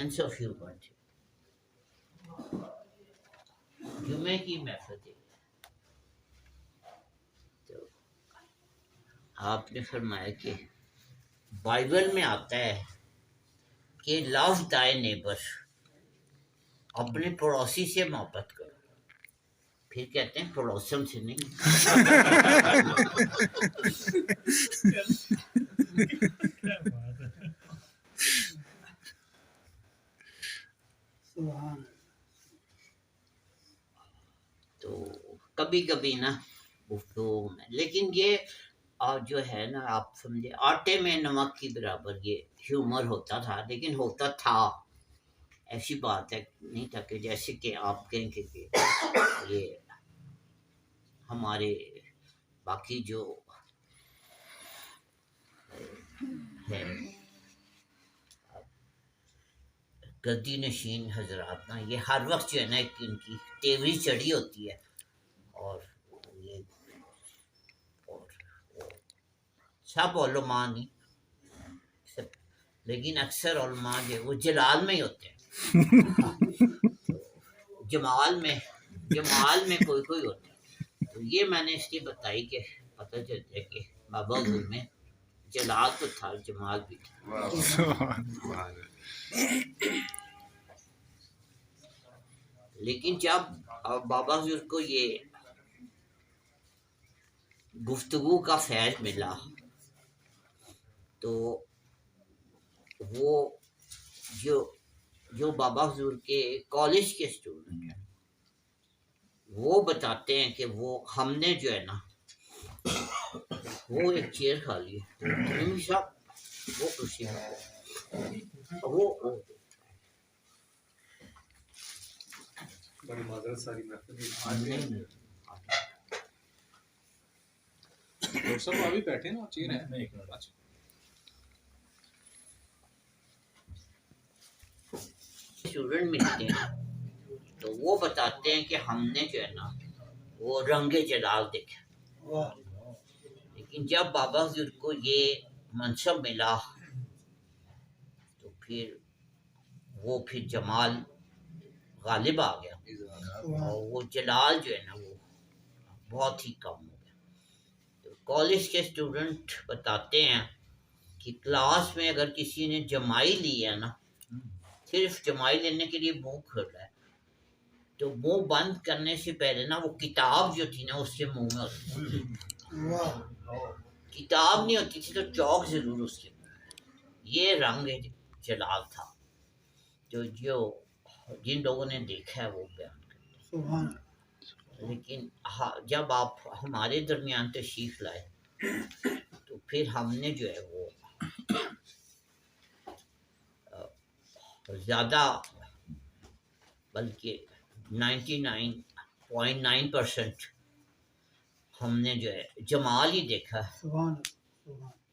Sense of humour تھی. جمعے کی محفل تھی تو آپ نے فرمایا کہ بائبل میں آتا ہے کہ لو دائی نیبر، اپنے پڑوسی سے محبت کرو. پھر کہتے ہیں پڑوسن سے نہیں. تو کبھی کبھی نا گفتگو میں، لیکن یہ جو ہے نا آپ سمجھے آٹے میں نمک کی برابر یہ ہیومر ہوتا تھا، لیکن ہوتا تھا. ایسی بات ہے نہیں تھا کہ جیسے کہ آپ کہیں کہ یہ ہمارے باقی جو ہے گدی نشین حضرات نا، یہ ہر وقت جو ہے نا ان کی تیوری چڑھی ہوتی ہے. اور یہ اور سب علماء نہیں سب، لیکن اکثر علماء جو وہ جلال میں ہی ہوتے ہیں. جمال میں کوئی ہوتا ہے. تو یہ میں نے اس لیے بتائی کہ پتہ چلتا ہے کہ بابا گل میں جلال تو تھا، جمال بھی تھا. لیکن جب بابا حضور کو یہ گفتگو کا فیض ملا تو وہ جو بابا حضور کے کالج کے اسٹوڈنٹ ہیں وہ بتاتے ہیں کہ وہ ہم نے جو ہے نا وہ ایک چیئر کھا لی صاحب، وہ خوشی وہ بڑی معذرت ساری محفل ڈاکٹر صاحب ابھی بیٹھے نا چیئر ہے. اسٹوڈنٹ ملتے ہیں تو وہ بتاتے ہیں کہ ہم نے جو ہے نا وہ رنگ جلال دیکھا. لیکن جب بابا حضور کو یہ منصب ملا تو پھر جمال غالب آ گیا اور وہ جلال جو ہے نا وہ بہت ہی کم ہو گیا. تو کالج کے اسٹوڈنٹ بتاتے ہیں کہ کلاس میں اگر کسی نے جمائی لی ہے نا، صرف جمائی لینے کے لیے منہ کھول رہا ہے تو منہ بند کرنے سے پہلے نا وہ کتاب جو تھی نا اس کے منہ میں ہوتی تھی. کتاب نہیں ہوتی تھی تو چوک ضرور اس کے منہ میں. یہ رنگ جلال تھا جو جن لوگوں نے دیکھا ہے وہ بیان کرتے ہیں. لیکن جب آپ ہمارے درمیان تشریف لائے تو پھر ہم نے جو ہے وہ زیادہ بلکہ 99.9% ہم نے جو ہے جمال ہی دیکھا ہے.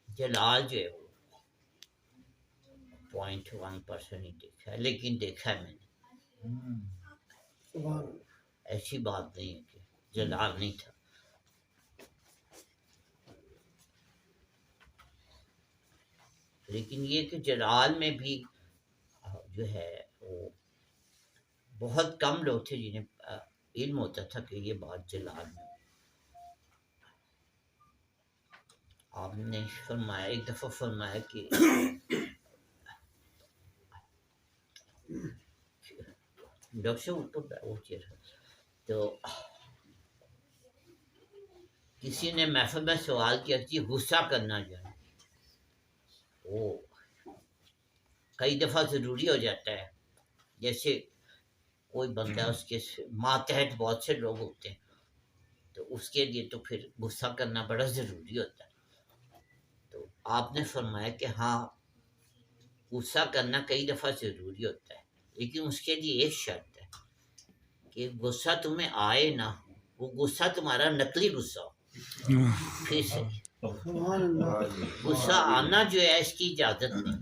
جلال جو ہے وہ 0.1% ہی دیکھا ہے، لیکن دیکھا ہے میں نے. ایسی بات نہیں ہے کہ جلال نہیں تھا. لیکن یہ کہ جلال میں بھی جو ہے وہ بہت کم لوگ تھے جنہیں علم ہوتا تھا کہ یہ بات جلال میں. آپ نے فرمایا ایک دفعہ فرمایا کہ ڈاکٹر تو کسی نے محفل میں سوال کیا کہ غصہ کرنا جو ہے وہ کئی دفعہ ضروری ہو جاتا ہے. جیسے کوئی بندہ اس کے ماتحت بہت سے لوگ ہوتے ہیں تو اس کے لیے تو پھر غصہ کرنا بڑا ضروری ہوتا ہے. تو آپ نے فرمایا کہ ہاں غصہ کرنا کئی دفعہ ضروری ہوتا ہے، لیکن اس کے لیے ایک شرط ہے کہ غصہ تمہیں آئے نہ، وہ غصہ تمہارا نقلی غصہ ہو. پھر صحیح غصہ آنا جو ہے اس کی اجازت نہیں ہے.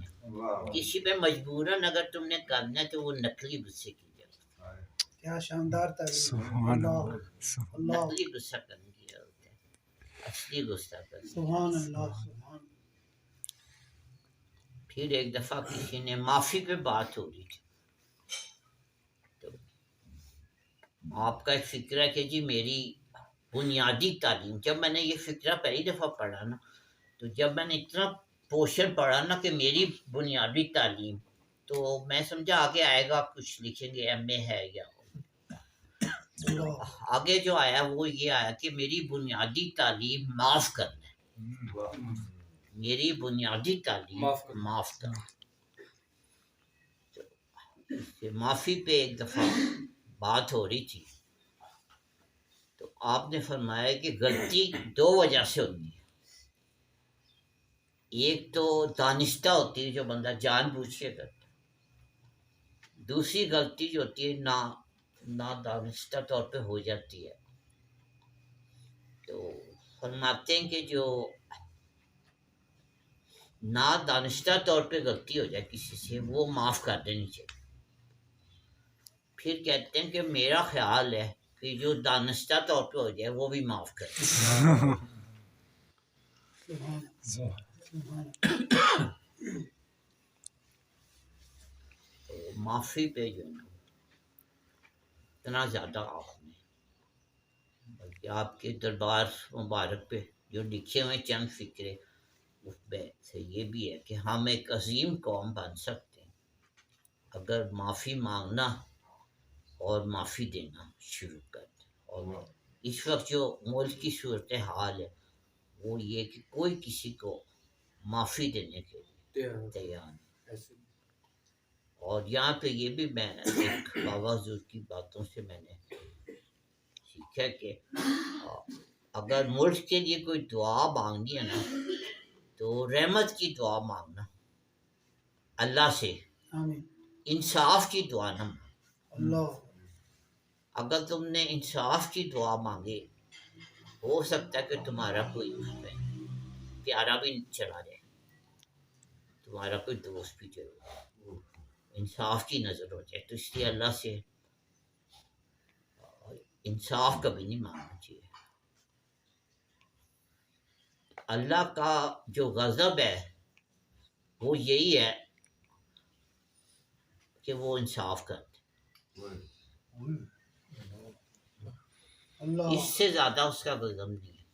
کسی پہ مجبوراً اگر تم نے کرنا ہے تو وہ نقلی غصے کی اجازت. کیا شاندار نقلی غصہ کرنے کی اجازت ہے، اصلی غصہ کرنے. سبحان اللہ. پھر ایک دفعہ کسی نے معافی پہ بات ہو رہی تھی، تو آپ کا ایک فکرہ کہ جی میری بنیادی تعلیم، جب میں نے یہ فکرہ پہلی دفعہ پڑھا نا، تو جب میں نے اتنا پورشن پڑھا نا کہ میری بنیادی تعلیم، تو میں سمجھا آگے آئے گا کچھ لکھیں گے ایم اے ہے یا آگے جو آیا وہ یہ آیا کہ میری بنیادی تعلیم معاف کرنا ہے، میری بنیادی تعلیم معاف کرنا، معافی پہ ایک دفعہ بات ہو رہی تھی، تو آپ نے فرمایا کہ غلطی دو وجہ سے ہوتی ہے، ایک تو دانستہ ہوتی ہے جو بندہ جان بوجھ کے کرتا ہے، دوسری غلطی جو ہوتی ہے نادانستہ طور پہ ہو جاتی ہے، تو فرماتے ہیں کہ جو نادانستہ طور پہ غلطی ہو جائے کسی سے وہ معاف کر دینی چاہیے، پھر کہتے ہیں کہ میرا خیال ہے کہ جو دانستہ طور پہ ہو جائے وہ بھی معاف کر دے، تو معافی پہ جو ہے نا اتنا زیادہ آپ نے، بلکہ آپ کے دربار مبارک پہ جو لکھے ہوئے چند فکرے، اس میں سے یہ بھی ہے کہ ہم ایک عظیم قوم بن سکتے ہیں اگر معافی مانگنا اور معافی دینا شروع کر دیں، اور اس وقت جو ملک کی صورتحال ہے وہ یہ کہ کوئی کسی کو معافی دینے کے لیے تیار نہیں، اور یہاں پہ یہ بھی میں ایک بابا حضور کی باتوں سے میں نے سیکھا کہ اگر ملک کے لیے کوئی دعا مانگنی ہے نا تو رحمت کی دعا مانگنا اللہ سے، انصاف کی دعا نہ مانگنا، اگر تم نے انصاف کی دعا مانگے ہو سکتا ہے کہ تمہارا کوئی اس میں پیارا بھی چلا جائے، تمہارا کوئی دوست بھی چلا جائے، انصاف کی نظر ہو جائے، تو اس لیے اللہ سے انصاف کبھی نہیں مانگنا چاہیے۔ اللہ کا جو غضب ہے وہ یہی ہے کہ وہ انصاف کرتے، اس سے زیادہ اس کا غضب نہیں ہے،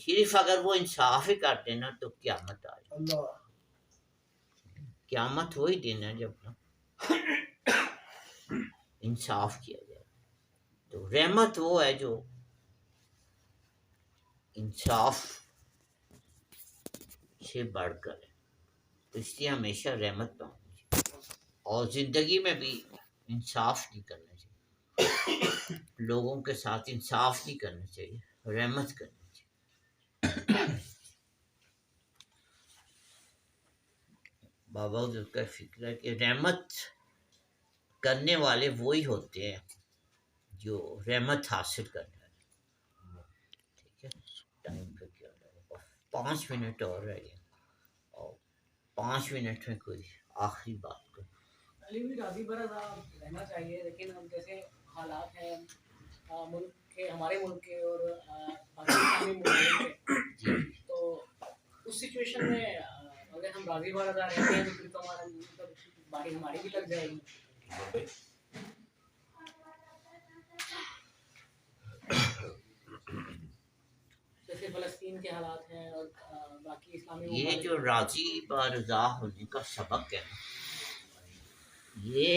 صرف اگر وہ انصاف ہی کرتے نا تو قیامت آ جائے، قیامت وہی دن ہے جب نا انصاف کیا جائے، تو رحمت وہ ہے جو انصاف سے بڑھ کر ہے، تو اس لیے ہمیشہ رحمت پاؤں اور زندگی میں بھی انصاف نہیں کرنا چاہیے، لوگوں کے ساتھ انصاف نہیں کرنا چاہیے، رحمت کرنی چاہیے۔ بابا حضور کا فکر ہے کہ رحمت کرنے والے وہی ہوتے ہیں جو رحمت حاصل کر رہے ہیں۔ ٹھیک ہے، ٹائم پہ کیا رہا 5 منٹ اور رہ گئے، اور 5 منٹ میں کوئی آخری بات کو علی بھی راضی برضا رہنا چاہیے، لیکن اب جیسے حالات ہیں ملک کے، ہمارے ملک کے اور پاکستانی ملک کے، تو اس سچویشن میں اگر ہم راضی برضا رہتے ہیں تو پھر تو ہمارا مطلب باری ہماری بھی لگ جائے گی۔ جیسے فلسطین کے حالات ہیں اور باقی اسلامی یہ جو راضی برضا ہونے کا سبق ہے نا، یہ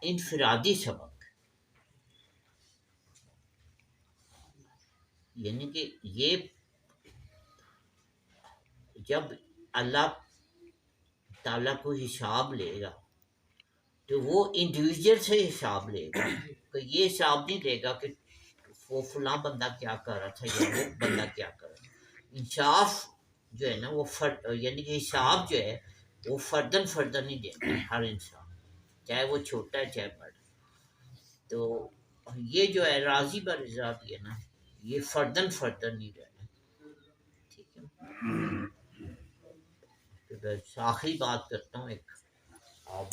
انفرادی سبق ہے، یعنی کہ یہ جب اللہ تعالیٰ کو حساب لے گا تو وہ انڈیویجول سے حساب لے گا، تو یہ حساب نہیں لے گا کہ وہ فلاں بندہ کیا کر رہا تھا یا وہ بندہ کیا کر رہا تھا، انصاف جو ہے نا وہ یعنی کہ حساب جو ہے وہ فردن نہیں دیتا ہے ہر انسان، چاہے وہ چھوٹا ہے چاہے بڑا، تو یہ جو ہے راضی برضا بھی ہے نا یہ فردن نہیں رہنا، ٹھیک ہے۔ آخری بات کرتا ہوں، ایک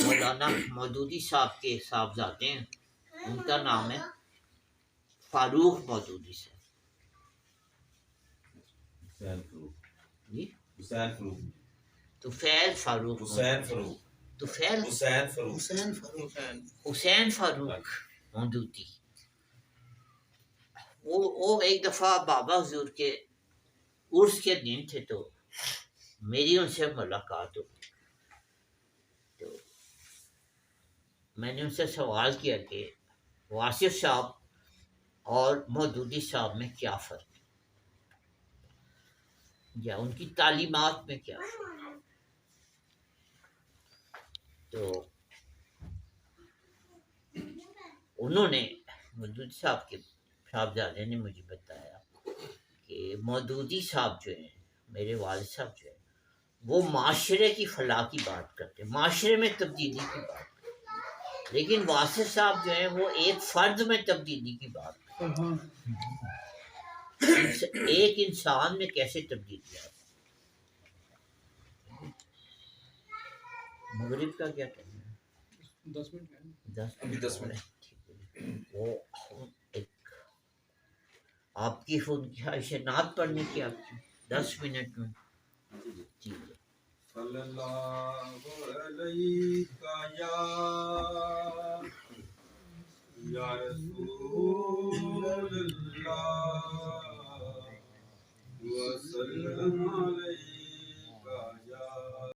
مولانا مودودی صاحب کے صاحبزادے ہیں، ان کا نام ہے فاروق مودودی صاحب، جی طفیل فاروق حسین فاروق طفیل حسین فاروق حسین فاروق حسین فاروق مودودی. وہ ایک دفعہ بابا حضور کے عرس کے دن تھے تو میری ان سے ملاقات ہوئی. تو میں نے ان سے سوال کیا کہ واصف صاحب اور مودودی صاحب میں کیا فرق ہے یا ان کی تعلیمات میں کیا فرق ہے. تو انہوں نے مودودی صاحب کے صاحبزادے نے مجھے بتایا کہ مودودی صاحب جو ہیں میرے والد صاحب جو ہیں وہ معاشرے کی فلاح کی بات کرتے ہیں, معاشرے میں تبدیلی کی بات کرتے ہیں, لیکن واصف صاحب جو ہیں وہ ایک فرد میں تبدیلی کی بات کرتے ہیں, ایک انسان میں کیسے تبدیلی آتی ہے. مغرب کا کیا ٹائم ہے؟ 10 منٹ ہے. 10 ابھی 10 منٹ. وہ ایک آپ کی خود کی نعت پڑھنے کی آپ کی 10 منٹ میں جی. صلی اللہ علیہ یا رسول اللہ وسلم علیہ